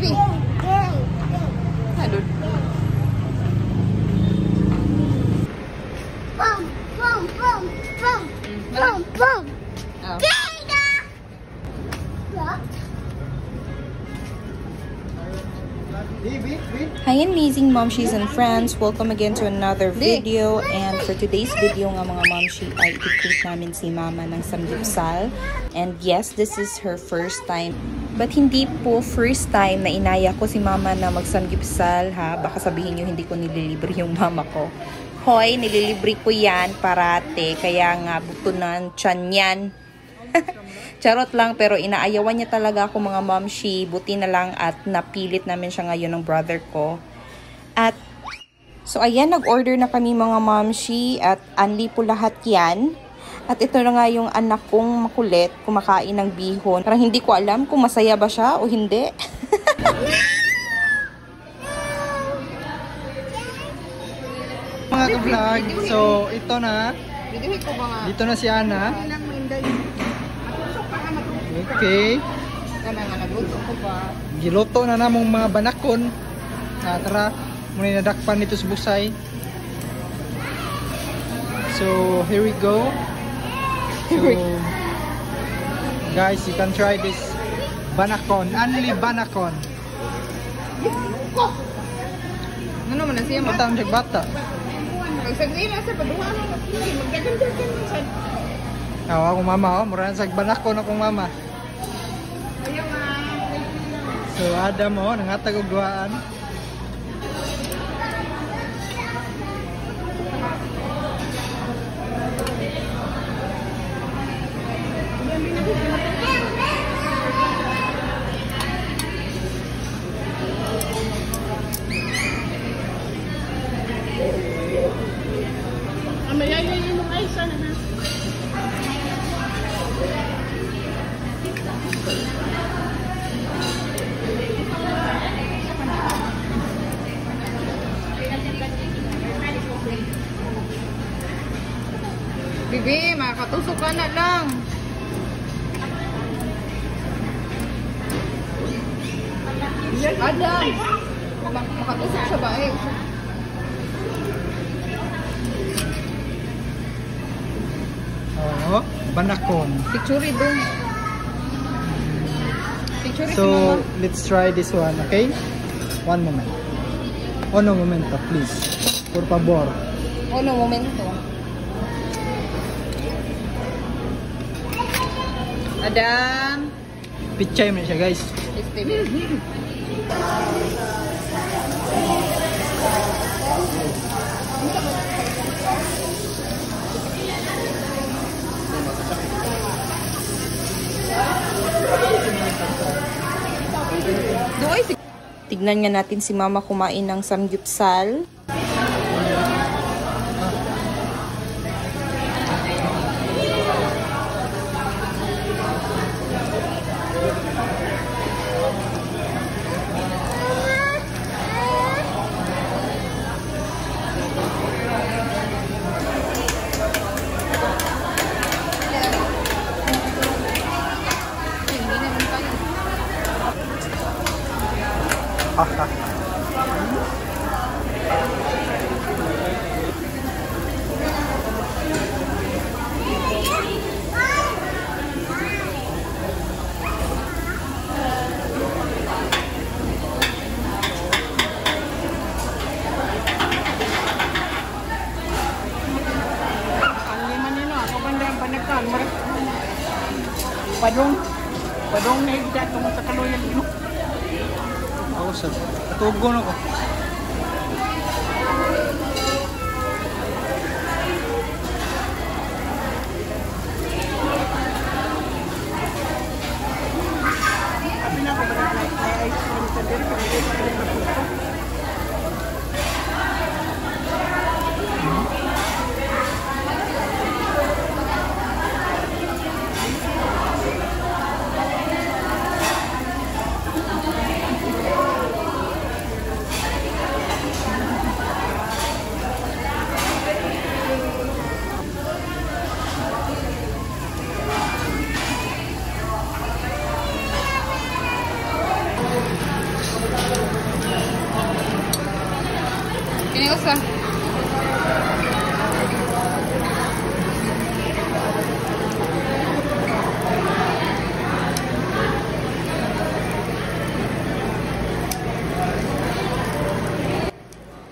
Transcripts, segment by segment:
Bibi. Aduh. Bom, bom, bom, bom, bom, bom. Hi amazing momshies and friends! Welcome again to another video, and for today's video nga mga momshi ay i-treat namin si mama ng samgyeopsal. And yes, this is her first time, but hindi po first time na inaya ko si mama na mag-samgyeopsal ha. Baka sabihin nyo hindi ko nililibre yung mama ko. Hoy, nililibre ko yan parate, kaya nga buto ng tiyan yan. Charot lang, pero inaayawan niya talaga ako mga momshi. Buti na lang at napilit namin siya ngayon ng brother ko. At so ayan, nag-order na kami mga momshi at anli po lahat yan. At ito na nga yung anak kong makulit, kumakain ng bihon. Parang hindi ko alam kung masaya ba siya o hindi. Mga ka-vlog, so ito na. Dito na si Ana. Okay. Giluto na namong mga banakon. Tara, muna nadakpan nito sa busay. So, here we go. So, guys, you can try this banakon. Only banakon. Ano man na siya? Matang bata. Pagsagwira sa paduha mo. Magdagan-dagan mo siya. Akong mama, mura sa banakon akong mama. So, Adam nangatag og duaan. Amayayin mo ay sana na. Bibi, makatusok ka na lang. Adam, makatusok siya ba eh? Oo, banakon. Picture doon. So, let's try this one, okay? One moment. Uno momento, please. Por favor. Uno momento. Adam. Pichay mo siya, guys. Tignan nga natin si mama kumain ng samgyeopsal. Padong na yung datong sa kaluyan mo. Ako sa tugon ako.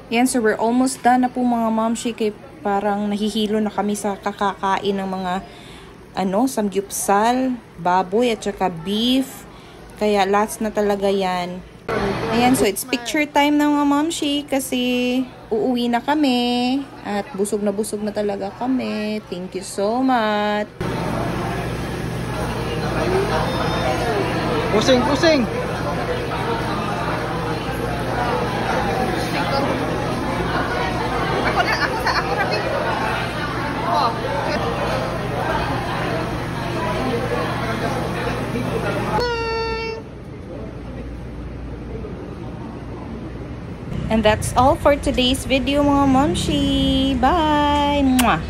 Yan, so we're almost done na po mga mamshi, kay parang nahihilo na kami sa kakakain ng mga samgyupsal, baboy at saka beef. Kaya last na talaga yan. Ayan, so it's picture time na mga mamshi kasi uuwi na kami at busog na talaga kami. Thank you so much. Pusing! Ako rapi. Oh. And that's all for today's video mga mamshi. Bye! Mwah!